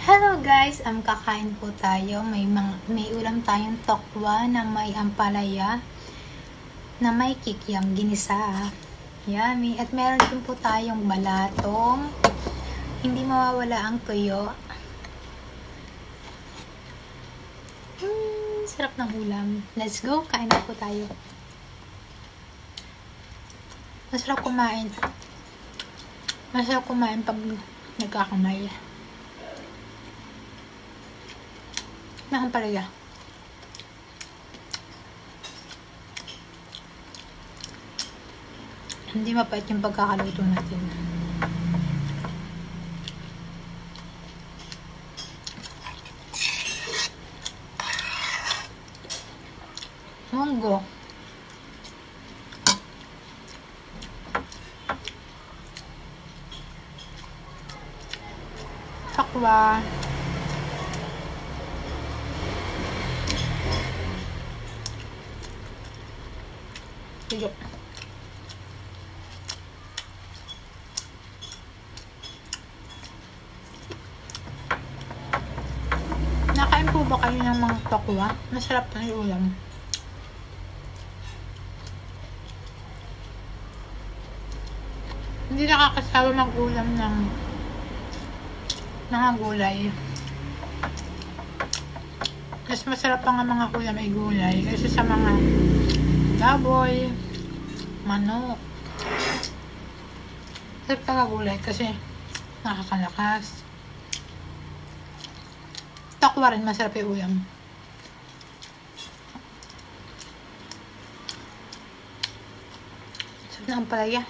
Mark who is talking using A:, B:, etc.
A: Hello guys, kakain po tayo. May ulam tayong tokwa na may ampalaya na may kikiam ginisa. Yummy. At meron din po tayong balatong. Hindi mawawala ang tuyo. Sarap ng ulam. Let's go. Kain na po tayo. Masarap kumain. Masarap kumain pag nagkakamay. Na ampalaya. Hindi mapait yung pagkakaluto natin. Munggo. Takwa. Tuyo. Nakain po ba kayo ng mga tokwa? Masarap na yung ulam. Hindi nakakasawa mag-ulam ng mga gulay. Mas masarap pa nga mga ulam ay gulay kasi sa mga baboy, manok. Sarap talaga gulay kasi nakakalakas. Tokwa rin masarap yung ulam. Sarap na ampalaya.